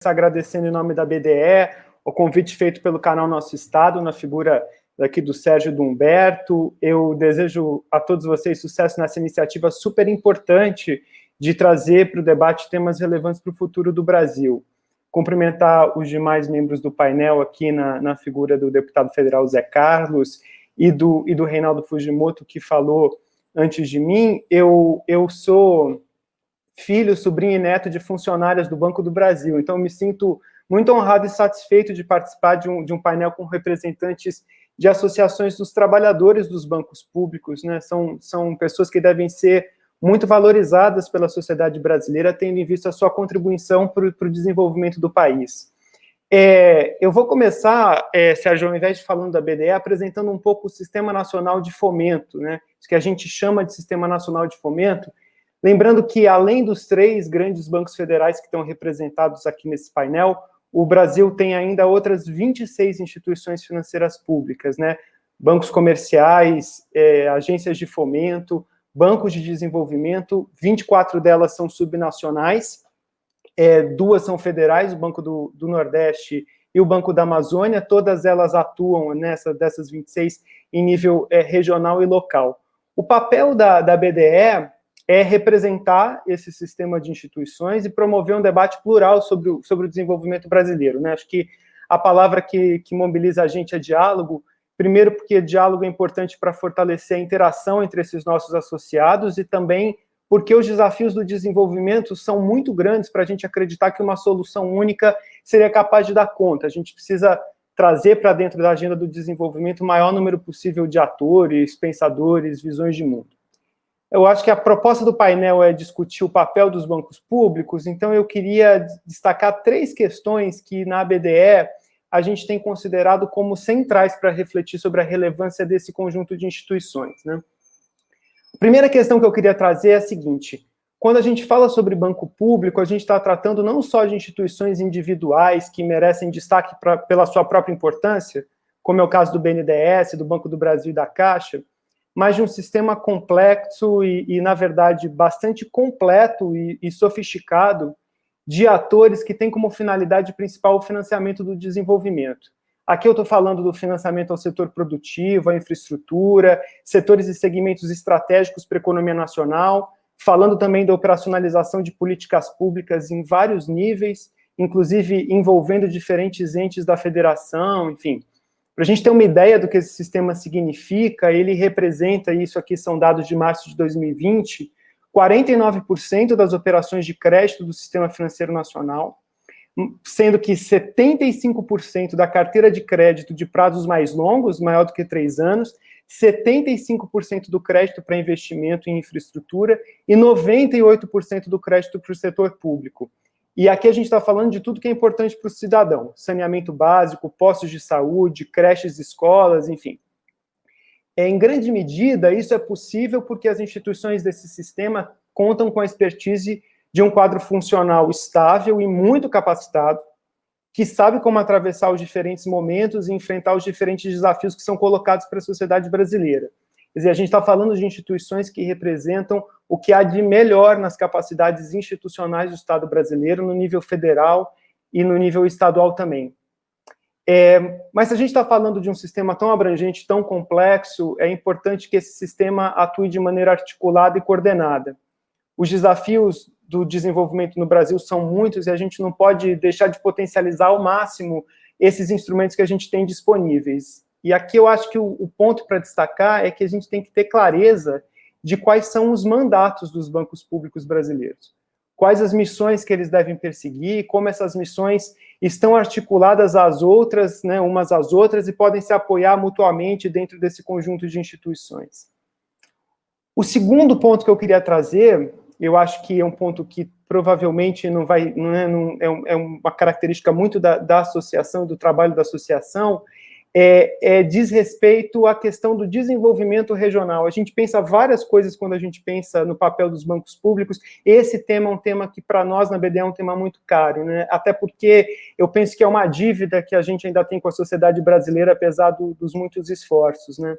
agradecendo em nome da BDE o convite feito pelo canal Nosso Estado, na figura daqui do Sérgio e do Humberto. Eu desejo a todos vocês sucesso nessa iniciativa super importante de trazer para o debate temas relevantes para o futuro do Brasil. Cumprimentar os demais membros do painel aqui na figura do deputado federal Zé Carlos e do Reinaldo Fujimoto, que falou antes de mim. Eu sou filho, sobrinho e neto de funcionários do Banco do Brasil, então me sinto muito honrado e satisfeito de participar de um painel com representantes de associações dos trabalhadores dos bancos públicos, né? São pessoas que devem ser muito valorizadas pela sociedade brasileira, tendo em vista a sua contribuição para o desenvolvimento do país. Eu vou começar, Sérgio, ao invés de falando da BDE, apresentando um pouco o Sistema Nacional de Fomento, né? Isso que a gente chama de Sistema Nacional de Fomento. Lembrando que, além dos 3 grandes bancos federais que estão representados aqui nesse painel, o Brasil tem ainda outras 26 instituições financeiras públicas, né? Bancos comerciais, agências de fomento, bancos de desenvolvimento, 24 delas são subnacionais, 2 são federais, o Banco do Nordeste e o Banco da Amazônia, todas elas atuam dessas 26 em nível regional e local. O papel da BDE é representar esse sistema de instituições e promover um debate plural sobre o desenvolvimento brasileiro, né? Acho que a palavra que mobiliza a gente é diálogo, primeiro porque diálogo é importante para fortalecer a interação entre esses nossos associados e também porque os desafios do desenvolvimento são muito grandes para a gente acreditar que uma solução única seria capaz de dar conta. A gente precisa trazer para dentro da agenda do desenvolvimento o maior número possível de atores, pensadores, visões de mundo. Eu acho que a proposta do painel é discutir o papel dos bancos públicos, então eu queria destacar 3 questões que na BDE a gente tem considerado como centrais para refletir sobre a relevância desse conjunto de instituições, né? A primeira questão que eu queria trazer é a seguinte: quando a gente fala sobre banco público, a gente está tratando não só de instituições individuais que merecem destaque pela sua própria importância, como é o caso do BNDES, do Banco do Brasil e da Caixa, mas de um sistema complexo e, na verdade, bastante completo e sofisticado de atores que têm como finalidade principal o financiamento do desenvolvimento. Aqui eu estou falando do financiamento ao setor produtivo, à infraestrutura, setores e segmentos estratégicos para a economia nacional, falando também da operacionalização de políticas públicas em vários níveis, inclusive envolvendo diferentes entes da federação, enfim. Para a gente ter uma ideia do que esse sistema significa, ele representa, isso aqui são dados de março de 2020, 49% das operações de crédito do sistema financeiro nacional, sendo que 75% da carteira de crédito de prazos mais longos, maior do que 3 anos, 75% do crédito para investimento em infraestrutura e 98% do crédito para o setor público. E aqui a gente está falando de tudo que é importante para o cidadão: saneamento básico, postos de saúde, creches, escolas, enfim. Em grande medida, isso é possível porque as instituições desse sistema contam com a expertise de um quadro funcional estável e muito capacitado, que sabe como atravessar os diferentes momentos e enfrentar os diferentes desafios que são colocados para a sociedade brasileira. Quer dizer, a gente está falando de instituições que representam o que há de melhor nas capacidades institucionais do Estado brasileiro, no nível federal e no nível estadual também. Mas se a gente está falando de um sistema tão abrangente, tão complexo, é importante que esse sistema atue de maneira articulada e coordenada. Os desafios do desenvolvimento no Brasil são muitos e a gente não pode deixar de potencializar ao máximo esses instrumentos que a gente tem disponíveis. E aqui eu acho que o ponto para destacar é que a gente tem que ter clareza de quais são os mandatos dos bancos públicos brasileiros, quais as missões que eles devem perseguir, como essas missões estão articuladas às outras, né, umas às outras, e podem se apoiar mutuamente dentro desse conjunto de instituições. O segundo ponto que eu queria trazer, eu acho que é um ponto que provavelmente não é uma característica muito da associação, do trabalho da associação, diz respeito à questão do desenvolvimento regional. A gente pensa várias coisas quando a gente pensa no papel dos bancos públicos. Esse tema é um tema que, para nós, na BDE, é um tema muito caro, né? Até porque eu penso que é uma dívida que a gente ainda tem com a sociedade brasileira, apesar dos muitos esforços, né?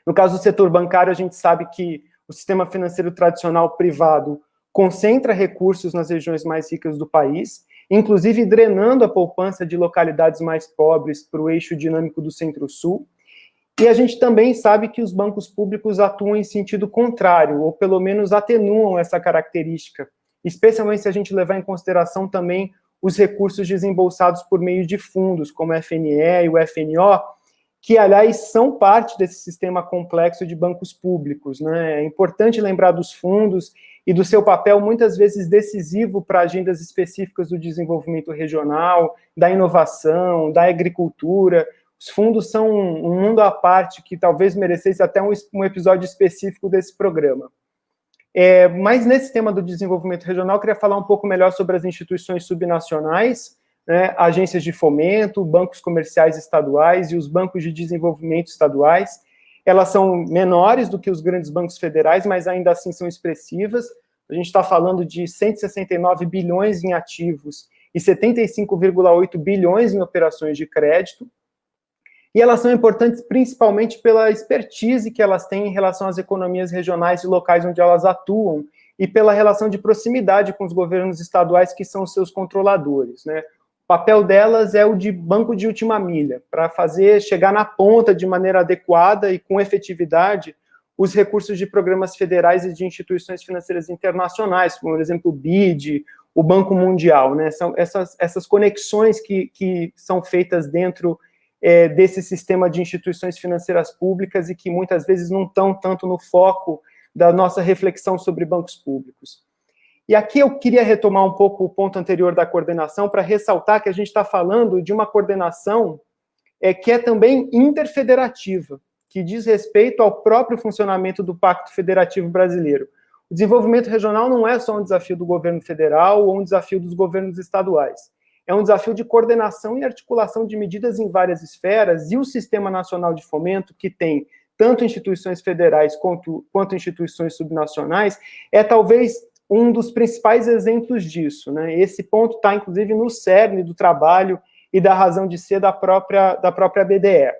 No caso do setor bancário, a gente sabe que o sistema financeiro tradicional privado concentra recursos nas regiões mais ricas do país, inclusive drenando a poupança de localidades mais pobres para o eixo dinâmico do Centro-Sul. E a gente também sabe que os bancos públicos atuam em sentido contrário, ou pelo menos atenuam essa característica, especialmente se a gente levar em consideração também os recursos desembolsados por meio de fundos, como o FNE e o FNO, que, aliás, são parte desse sistema complexo de bancos públicos, né? É importante lembrar dos fundos e do seu papel, muitas vezes, decisivo para agendas específicas do desenvolvimento regional, da inovação, da agricultura. Os fundos são um mundo à parte que talvez merecesse até um episódio específico desse programa. Mas nesse tema do desenvolvimento regional, eu queria falar um pouco melhor sobre as instituições subnacionais, né, agências de fomento, bancos comerciais estaduais e os bancos de desenvolvimento estaduais. Elas são menores do que os grandes bancos federais, mas ainda assim são expressivas. A gente está falando de 169 bilhões em ativos e 75,8 bilhões em operações de crédito. E elas são importantes principalmente pela expertise que elas têm em relação às economias regionais e locais onde elas atuam e pela relação de proximidade com os governos estaduais que são seus controladores, né? O papel delas é o de banco de última milha, para fazer chegar na ponta de maneira adequada e com efetividade os recursos de programas federais e de instituições financeiras internacionais, como, por exemplo, o BID, o Banco Mundial, né? São essas conexões que são feitas dentro desse sistema de instituições financeiras públicas e que muitas vezes não estão tanto no foco da nossa reflexão sobre bancos públicos. E aqui eu queria retomar um pouco o ponto anterior da coordenação para ressaltar que a gente está falando de uma coordenação que é também interfederativa, que diz respeito ao próprio funcionamento do Pacto Federativo Brasileiro. O desenvolvimento regional não é só um desafio do governo federal ou um desafio dos governos estaduais. É um desafio de coordenação e articulação de medidas em várias esferas, e o Sistema Nacional de Fomento, que tem tanto instituições federais quanto instituições subnacionais, é talvez um dos principais exemplos disso, né? Esse ponto está, inclusive, no cerne do trabalho e da razão de ser da própria BDE.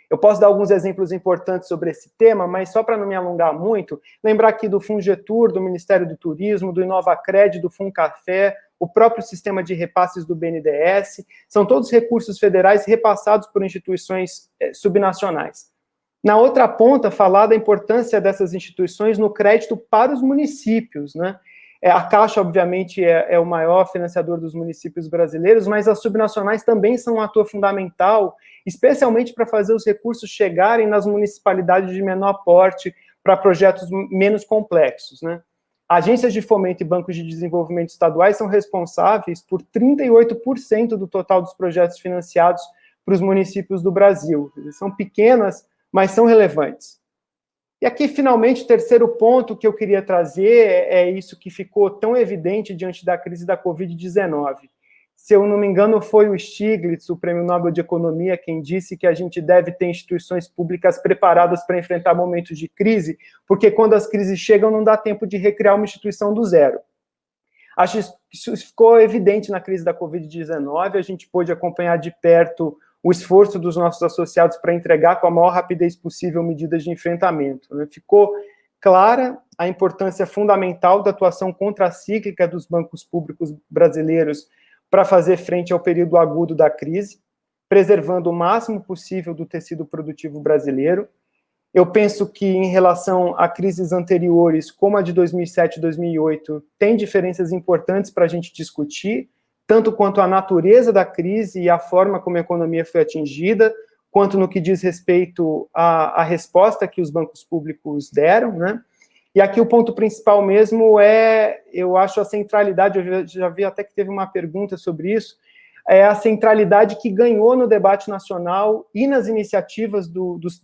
Eu posso dar alguns exemplos importantes sobre esse tema, mas só para não me alongar muito, lembrar aqui do Fungetur, do Ministério do Turismo, do Inovacred, do Funcafé, o próprio sistema de repasses do BNDES, são todos recursos federais repassados por instituições subnacionais. Na outra ponta, falar da importância dessas instituições no crédito para os municípios, né? A Caixa, obviamente, é o maior financiador dos municípios brasileiros, mas as subnacionais também são um ator fundamental, especialmente para fazer os recursos chegarem nas municipalidades de menor porte para projetos menos complexos, né? Agências de fomento e bancos de desenvolvimento estaduais são responsáveis por 38% do total dos projetos financiados para os municípios do Brasil. Eles são pequenas, mas são relevantes. E aqui, finalmente, o terceiro ponto que eu queria trazer é isso que ficou tão evidente diante da crise da Covid-19. Se eu não me engano, foi o Stiglitz, o Prêmio Nobel de Economia, quem disse que a gente deve ter instituições públicas preparadas para enfrentar momentos de crise, porque quando as crises chegam, não dá tempo de recriar uma instituição do zero. Acho que isso ficou evidente na crise da Covid-19, a gente pôde acompanhar de perto o esforço dos nossos associados para entregar com a maior rapidez possível medidas de enfrentamento, né? Ficou clara a importância fundamental da atuação contracíclica dos bancos públicos brasileiros para fazer frente ao período agudo da crise, preservando o máximo possível do tecido produtivo brasileiro. Eu penso que, em relação a crises anteriores, como a de 2007 e 2008, tem diferenças importantes para a gente discutir, tanto quanto a natureza da crise e a forma como a economia foi atingida, quanto no que diz respeito à resposta que os bancos públicos deram, né? E aqui o ponto principal mesmo eu acho, a centralidade, eu já vi até que teve uma pergunta sobre isso, é a centralidade que ganhou no debate nacional e nas iniciativas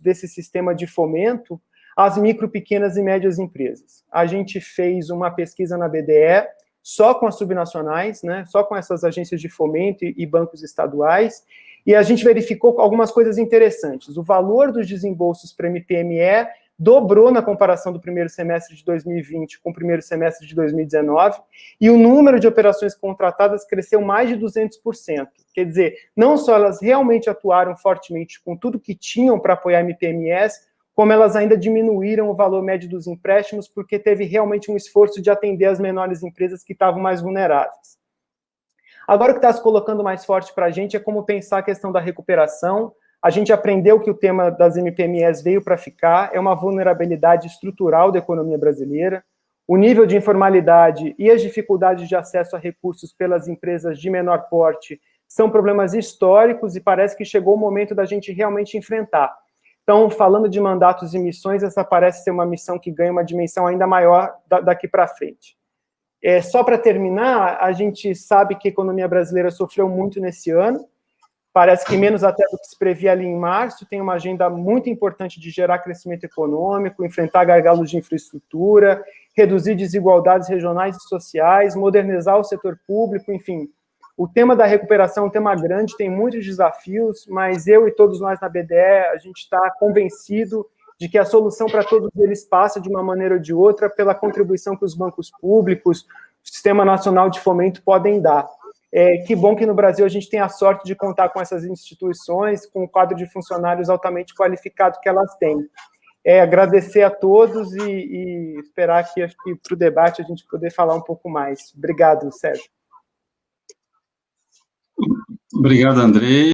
desse sistema de fomento às micro, pequenas e médias empresas. A gente fez uma pesquisa na BDE, só com as subnacionais, né, só com essas agências de fomento e bancos estaduais, e a gente verificou algumas coisas interessantes. O valor dos desembolsos para MPME dobrou na comparação do primeiro semestre de 2020 com o primeiro semestre de 2019, e o número de operações contratadas cresceu mais de 200%. Quer dizer, não só elas realmente atuaram fortemente com tudo que tinham para apoiar MPMEs, como elas ainda diminuíram o valor médio dos empréstimos, porque teve realmente um esforço de atender as menores empresas que estavam mais vulneráveis. Agora, o que está se colocando mais forte para a gente é como pensar a questão da recuperação. A gente aprendeu que o tema das MPMEs veio para ficar, é uma vulnerabilidade estrutural da economia brasileira. O nível de informalidade e as dificuldades de acesso a recursos pelas empresas de menor porte são problemas históricos e parece que chegou o momento da gente realmente enfrentar. Então, falando de mandatos e missões, essa parece ser uma missão que ganha uma dimensão ainda maior daqui para frente. Só para terminar, a gente sabe que a economia brasileira sofreu muito nesse ano, parece que menos até do que se previa ali em março, tem uma agenda muito importante de gerar crescimento econômico, enfrentar gargalos de infraestrutura, reduzir desigualdades regionais e sociais, modernizar o setor público, enfim. O tema da recuperação é um tema grande, tem muitos desafios, mas eu e todos nós na BDE, a gente está convencido de que a solução para todos eles passa, de uma maneira ou de outra, pela contribuição que os bancos públicos, o Sistema Nacional de Fomento podem dar. Que bom que no Brasil a gente tem a sorte de contar com essas instituições, com o quadro de funcionários altamente qualificado que elas têm. Agradecer a todos e esperar que, acho que para o debate a gente poder falar um pouco mais. Obrigado, Sérgio. Obrigado, Andrei.